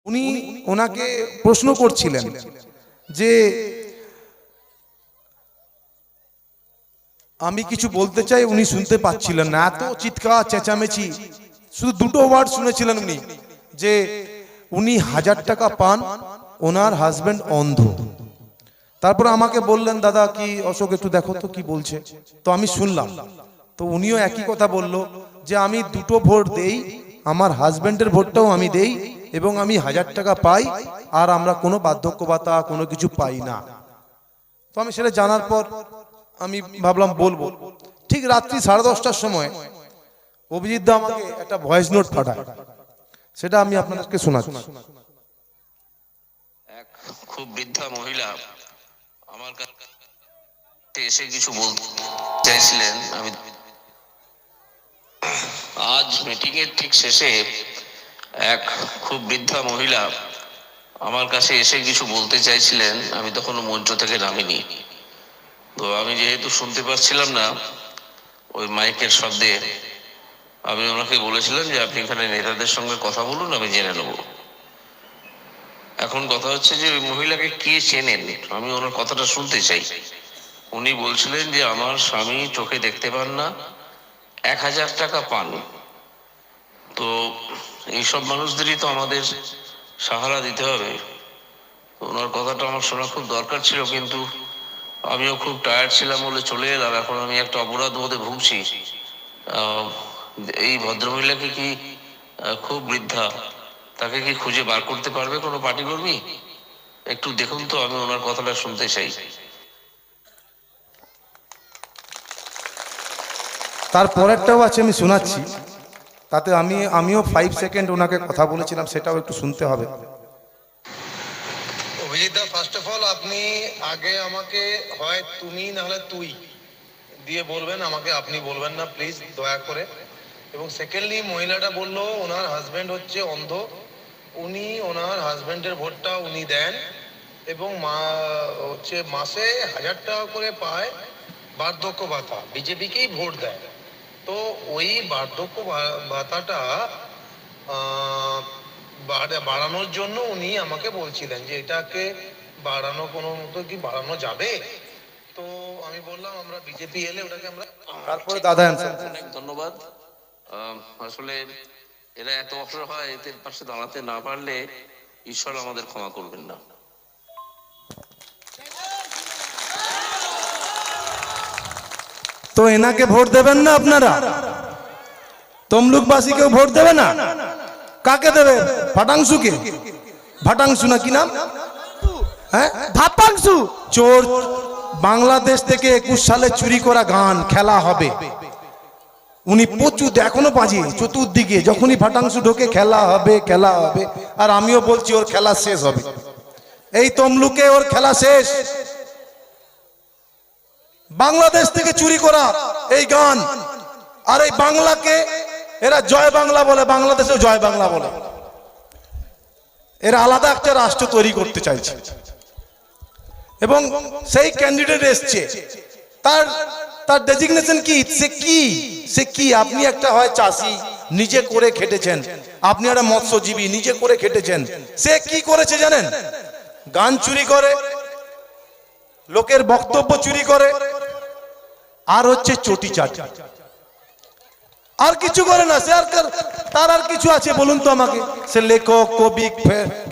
উনি ওনাকে প্রশ্ন করছিলেন যে আমি কিছু বলতে চাই, উনি শুনতে পাচ্ছিলেন না, এত চিৎকার চেঁচামেচি, শুধু দুটো ওয়ার্ড শুনেছিলেন উনি, যে উনি 1000 টাকা পান, ওনার হাজবেন্ড অন্ধ। তারপর আমাকে বললেন, দাদা কি অশোক একটু দেখো তো কি বলছে। তো আমি শুনলাম, তো উনিও একই কথা বলল যে আমি দুটো ভোট দেই, আমার হাজবেন্ডের ভোটটাও আমি দেই এবং আমি 1000 টাকা পাই, আর আমরা কোনো বার্ধক্য ভাতা কোনো কিছু পাই না। তো আমি সেটা জানার পর আমি ভাবলাম বলবো। ঠিক রাত্রি 10:30টার সময় অভিজিৎ দা আমাকে একটা ভয়েস নোট পাঠায়, সেটা আমি আপনাদেরকে শোনাচ্ছি। এক খুব বৃদ্ধা মহিলা আমার কাছে এসে কিছু বলতে চাইছিলেন। আমি আজ মিটিং এর ঠিক শেষে এক খুব বৃদ্ধা মহিলা আমার কাছে এসে কিছু বলতে চাইছিলেন, আমি তখন মঞ্চ থেকে নামিনি। তো আমি যেহেতু শুনতে পাচ্ছিলাম না ওই মাইকের শব্দে, আমি ওনাকে বলেছিলাম যে আপনি এখানে নেতাদের সঙ্গে কথা বলুন, আমি জেনে নেব। এখন কথা হচ্ছে যে ওই মহিলাকে কে চেনেন, আমি ওনার কথাটা শুনতে চাই। উনি বলছিলেন যে আমার স্বামী চোখে দেখতে পান না, 1000 টাকা পান। তো এইসব মানুষদেরই তো আমাদের সাহারা দিতে হবে। ওনার কথাটা আমার শোনা খুব দরকার ছিল, কিন্তু আমিও খুব টায়ার্ড ছিলাম বলে চলে এলাম। এখন আমি একটা অপরাধ বোধে ভুগছি। এই ভদ্রমহিলাকে কি খুব বৃদ্ধা, তাকে কি খুঁজে বার করতে পারবে কোনো পার্টি কর্মী? একটু দেখুন তো, আমি ওনার কথাটা শুনতে চাই। তারপরেরটাও আছে, আমি শোনাচ্ছি, তাতে আমিও 5 সেকেন্ড ওনাকে কথা বলেছিলাম, সেটাও একটু শুনতে হবে। অভিজিৎ দা, ফার্স্ট অফ অল আপনি আগে আমাকে হয় তুমি না হলে তুই দিয়ে বলবেন, আমাকে আপনি বলবেন না প্লিজ দয়া করে। এবং সেকেন্ডলি, মহিলাটা বলল ওনার হাজবেন্ড হচ্ছে অন্ধ, উনি ওনার হাজবেন্ডের ভোটটা উনি দেন এবং হচ্ছে মাসে 1000 টাকা করে পায় বার্ধক্য ভাতা, বিজেপিকেই ভোট দেয়। তো ওই বার্ধক্য ভাতাটা বাড়ানোর জন্য উনি আমাকে বলছিলেন যে এটাকে বাড়ানো কোনো মতো কি বাড়ানো যাবে। তো আমি বললাম আমরা বিজেপি এলে ওটাকে আমরা। তারপরে দাদা অনেক ধন্যবাদ। আসলে এরা এত অসহায়, এদের পাশে দাঁড়াতে না পারলে ঈশ্বর আমাদের ক্ষমা করবেন না। তো এনাকে ভোট দেবেন না আপনারা? তমলুকবাসীকেও ভোট দেবে না? কাকে দেবে? ফাটাংশুকে? ভাটাংশু না কি নাম, হ্যাঁ ভাপাংশু চোর। বাংলাদেশ থেকে 21 সালে চুরি করা গান খেলা হবে, উনি প্রচুর এখনো বাজে চতুর্দিকে, যখনই ফাটাংশু ঢোকে খেলা হবে খেলা হবে। আর আমিও বলছি ওর খেলা শেষ হবে, এই তমলুকে ওর খেলা শেষ। বাংলাদেশ থেকে চুরি করা এই গান, আর এই বাংলাকে এরা জয় বাংলা বলে, বাংলাদেশেও জয় বাংলা বলে। এরা আলাদা একটা রাষ্ট্র তৈরি করতে চাইছে এবং সেই ক্যান্ডিডেট এসছে, তার ডেজিগনেশন কি? সে কি আপনি একটা হয় চাষি, নিজে করে খেটেছেন, আপনি একটা মৎস্যজীবী, নিজে করে খেটেছেন। সে কি করেছে জানেন? গান চুরি করে, লোকের বক্তব্য চুরি করে, আর হচ্ছে চটি চাটি, আর কিছু করে না। সে আর তার আর কিছু আছে বলুন তো আমাকে? সে লেখক, কবি,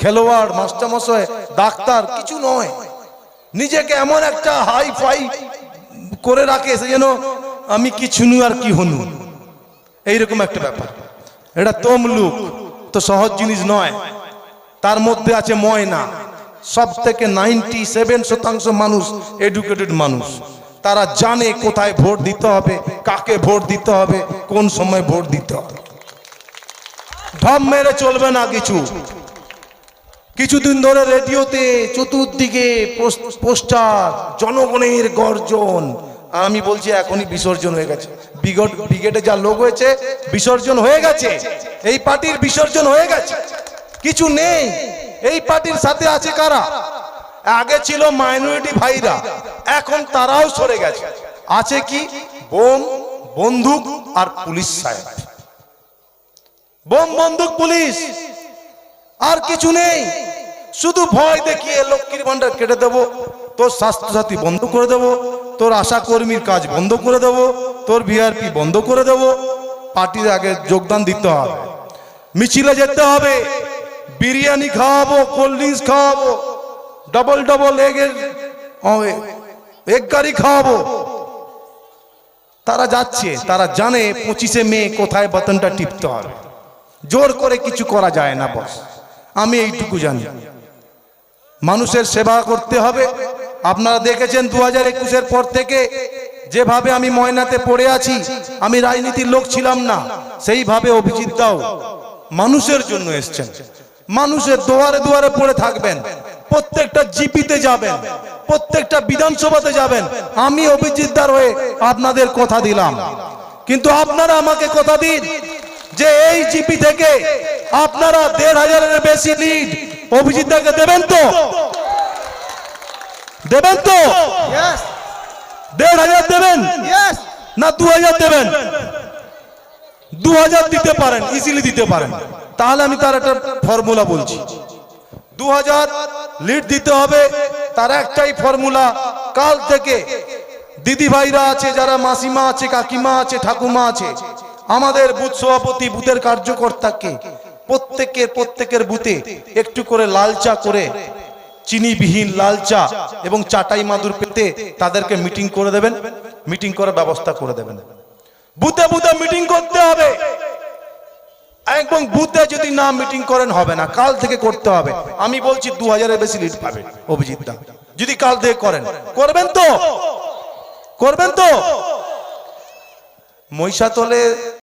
খেলোয়াড়, মাস্টারমশাই, ডাক্তার কিছু নয়। নিজেকে এমন একটা হাই ফাই করে রাখে, সে যেন আমি কিছু নু আর কি হনু, এইরকম একটা ব্যাপার। এটা তমলুক তো সহজ জিনিস নয়, তার মধ্যে আছে ময়না। সব থেকে 97% মানুষ এডুকেটেড মানুষ, তারা জানে কোথায় ভোট দিতে হবে, কাকে ভোট দিতে হবে, কোন সময় ভোট দিতে হবে। ঢপ মেরে চলবে না কিছু। কিছুদিন ধরে রেডিওতে চতুর্দিকে পোস্টার, জনগণের গর্জন। আমি বলছি এখনই বিসর্জন হয়ে গেছে, ব্রিগেডে যা লোক হয়েছে বিসর্জন হয়ে গেছে, এই পার্টির বিসর্জন হয়ে গেছে, কিছু নেই। এই পার্টির সাথে আছে কারা? আগে ছিল মাইনরিটি ভাইরা, এখন তারাও সরে গেছে। আছে কি? বোম, বন্দুক আর পুলিশ সাহেব। বোম, বন্দুক, পুলিশ। আর কিছু নেই। শুধু ভয় দেখিয়ে লক্ষ্মীর ভান্ডার কেটে দেবো, তোর স্বাস্থ্যসাথী বন্ধ করে দেবো, তোর আশা কর্মীর কাজ বন্ধ করে দেবো, তোর ভিআরপি বন্ধ করে দেবো। পার্টির আগে যোগদান দিতে হবে, মিছিলে যেতে হবে, বিরিয়ানি খাওয়াবো, কোল্ড ড্রিঙ্কস খাওয়াবো, ডবল ডবল এগ গাড়ি খাওয়াবো। তারা যাচ্ছে, তারা জানে 25শে মে কোথায় বাটনটা টিপতে হবে। জোর করে কিছু করা যায় না বস, আমি এইটুকু জানি। মানুষের সেবা করতে হবে। আপনারা দেখেছেন 2021-এর পর থেকে যেভাবে আমি ময়নাতে পড়ে আছি, আমি রাজনীতির লোক ছিলাম না, সেইভাবে অভিজিৎ দাও মানুষের জন্য এসছেন। মানুষের দুয়ারে দুয়ারে পড়ে থাকবেন, প্রত্যেকটা জিপিতে যাবেন, প্রত্যেকটা বিধানসভাতে যাবেন। আমি অভিজিৎ দার হয়ে আপনাদের কথা দিলাম, কিন্তু আপনারা আমাকে কথা দিন যে এই জিপি থেকে আপনারা 1500-এর বেশি লিড অভিজিৎ দাকে দেবেন তো? দেবেন তো? 1500 দেবেন না 2000 দেবেন? 2000 দিতে পারেন, ইজিলি দিতে পারেন। তাহলে আমি তার একটা ফর্মুলা বলছি, 2000 লিড দিতে হবে। তার একটাই ফর্মুলা, কাল থেকে দিদি ভাইরা আছে, যারা মাসিমা আছে, কাকিমা আছে, ঠাকুমা আছে, আমাদের বুথ সভাপতি, বুথের কার্যকর্তাকে প্রত্যেকের বুথে একটু করে লাল চা করে, চিনিবিহীন লাল চা এবং চাটাই মাদুর পেতে তাদেরকে মিটিং করে দেবেন, মিটিং করার ব্যবস্থা করে দেবেন। বুথে বুথে মিটিং করতে হবে। একদম বুথে যদি না মিটিং করেন হবে না, কাল থেকে করতে হবে। আমি বলছি 2000-এর বেশি লিড পাবে অভিজিৎ দা যদি কাল থেকে করেন। করবেন তো? করবেন তো? মহিষাতলে